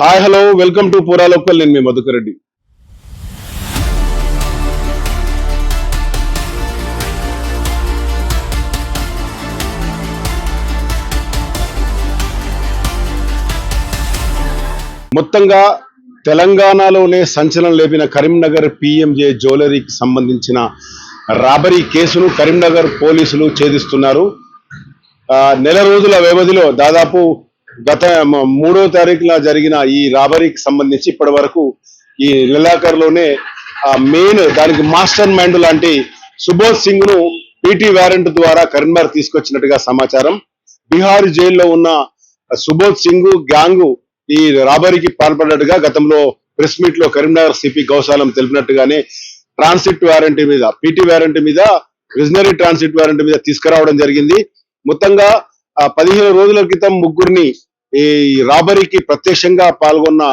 Hi hello welcome to పూరా local. నేను మీ మధుకర్ రెడ్డి. మొత్తంగా తెలంగాణలోనే సంచలనం లేపిన కరీంనగర్ పిఎంజే జ్యువెలరీకి సంబంధించిన రాబరీ కేసును కరీంనగర్ పోలీసులు ఛేదిస్తున్నారు. నెల రోజుల వ్యవధిలో దాదాపు గత 3వ తారీఖున జరిగిన ఈ రాబరీకి సంబంధించి ఇప్పటి వరకు ఈ నెలాఖరులోనే మెయిన్ దానికి మాస్టర్ మైండ్ లాంటి సుబోధ్ సింగ్ ను పీటీ వారెంట్ ద్వారా కరీంనగర్ తీసుకొచ్చినట్టుగా సమాచారం. బీహార్ జైల్లో ఉన్న సుబోధ్ సింగ్ గ్యాంగ్ ఈ రాబరీకి పాల్పడ్డట్టుగా గతంలో ప్రెస్ మీట్ లో కరీంనగర్ సిపి గౌసాలం తెలిపినట్టుగానే ట్రాన్సిట్ వారెంట్ మీద పీటీ వారెంట్ మీద ప్రిజనరీ ట్రాన్సిట్ వారెంట్ మీద తీసుకురావడం జరిగింది. మొత్తంగా 15 రోజుల క్రితం ముగ్గురిని ఈ రాబరీకి ప్రత్యక్షంగా పాల్గొన్న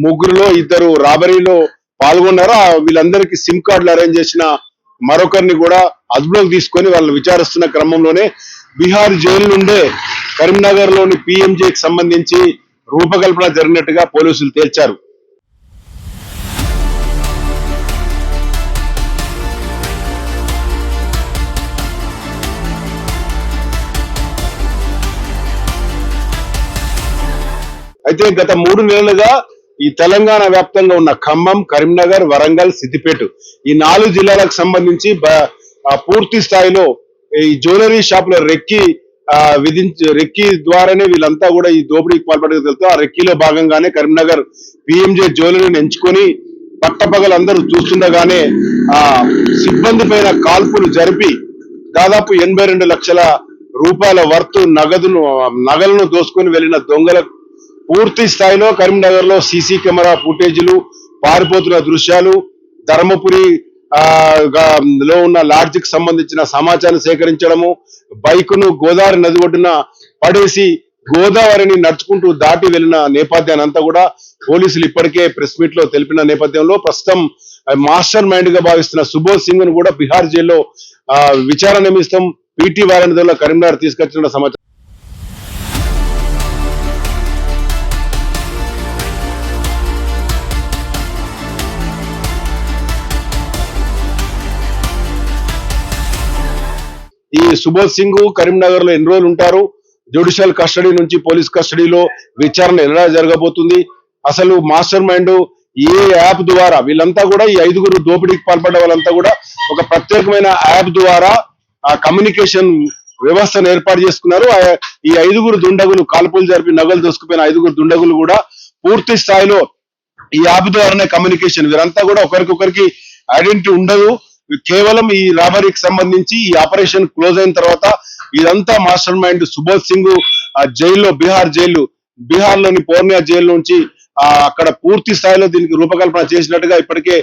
ముగ్గురులో ఇద్దరు రాబరీలో పాల్గొన్నారు. వీళ్ళందరికీ సిమ్ కార్డులు అరేంజ్ చేసిన మరొకరిని కూడా అదుపులోకి తీసుకొని వాళ్ళు విచారిస్తున్న క్రమంలోనే బీహార్ జైలు నుండే కరీంనగర్ లోని పిఎంజేకి సంబంధించి రూపకల్పన జరిగినట్టుగా పోలీసులు తేల్చారు. అయితే గత 3 నెలలుగా ఈ తెలంగాణ వ్యాప్తంగా ఉన్న ఖమ్మం, కరీంనగర్, వరంగల్, సిద్దిపేట ఈ 4 జిల్లాలకు సంబంధించి పూర్తి స్థాయిలో ఈ జ్యువెలరీ షాపుల రెక్కి ద్వారానే వీళ్ళంతా కూడా ఈ దోపిడీకి పాల్పడగలుగుతారు. ఆ రెక్కీలో భాగంగానే కరీంనగర్ పిఎంజే జ్యువెలరీని ఎంచుకొని పట్టపగలందరూ చూస్తుండగానే సిబ్బంది పైన కాల్పులు జరిపి దాదాపు 82 లక్షల రూపాయల వర్తు నగలను దోసుకొని వెళ్లిన దొంగలకు పూర్తి స్థాయిలో కరీంనగర్ లో సీసీ కెమెరా ఫుటేజీలు, పారిపోతున్న దృశ్యాలు, ధర్మపురి లో ఉన్న లాడ్జ్ కి సంబంధించిన సమాచారం సేకరించడము, బైకును గోదావరి నది ఒడ్డున పడేసి గోదావరిని నడుచుకుంటూ దాటి వెళ్లిన నేపథ్యాన్ని అంతా కూడా పోలీసులు ఇప్పటికే ప్రెస్ మీట్ లో తెలిపిన నేపథ్యంలో ప్రస్తుతం మాస్టర్ మైండ్ గా భావిస్తున్న సుబోధ్ సింగ్ ను కూడా బీహార్ జైల్లో విచారణ నిమిత్తం పీటీ వారెంట్ ద్వారా కరీంనగర్ తీసుకొచ్చిన సమాచారం. ఈ సుబోధ్ సింగ్ కరీంనగర్ లో ఎన్ని రోజులు ఉంటారు, జ్యుడిషియల్ కస్టడీ నుంచి పోలీస్ కస్టడీలో విచారణ ఎలా జరగబోతుంది, అసలు మాస్టర్ మైండ్ ఏ యాప్ ద్వారా వీళ్ళంతా కూడా ఈ 5గురు దోపిడీకి పాల్పడ్డ వాళ్ళంతా కూడా ఒక ప్రత్యేకమైన యాప్ ద్వారా ఆ కమ్యూనికేషన్ వ్యవస్థను ఏర్పాటు చేసుకున్నారు. ఈ 5గురు దుండగులు కాల్పులు జరిపి నగలు దోసుకుపోయిన 5గురు దుండగులు కూడా పూర్తి స్థాయిలో ఈ యాప్ ద్వారానే కమ్యూనికేషన్. వీరంతా కూడా ఒకరికొకరికి ఐడెంటిటీ ఉండదు. కేవలం ఈ రాబరీకి సంబంధించి ఈ ఆపరేషన్ క్లోజ్ అయిన తర్వాత ఇదంతా మాస్టర్ మైండ్ సుబోధ్ సింగ్ జైల్లో బీహార్ లోని పూర్ణియా జైలు నుంచి అక్కడ పూర్తి స్థాయిలో దీనికి రూపకల్పన చేసినట్టుగా ఇప్పటికే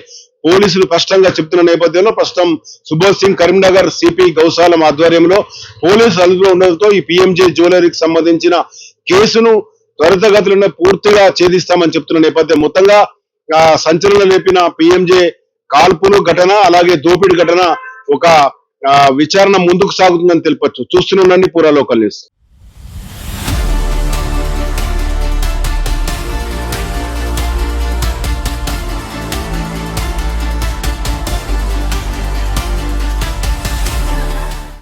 పోలీసులు స్పష్టంగా చెప్తున్న నేపథ్యంలో ప్రస్తుతం సుబోధ్ సింగ్ కరీంనగర్ సిపి గౌసాలం ఆధ్వర్యంలో పోలీసు అదుపులో ఉండడంతో ఈ పిఎంజే జ్యువెలరీకి సంబంధించిన కేసును త్వరితగతిలోనే పూర్తిగా ఛేదిస్తామని చెప్తున్న నేపథ్యం మొత్తంగా సంచలనం లేపిన పిఎంజే కాల్పులు ఘటన అలాగే దోపిడీ ఘటన ఒక విచారణ ముందుకు సాగుతుందని తెలుపొచ్చు. చూస్తూనే ఉండండి పూరా లోకల్ న్యూస్.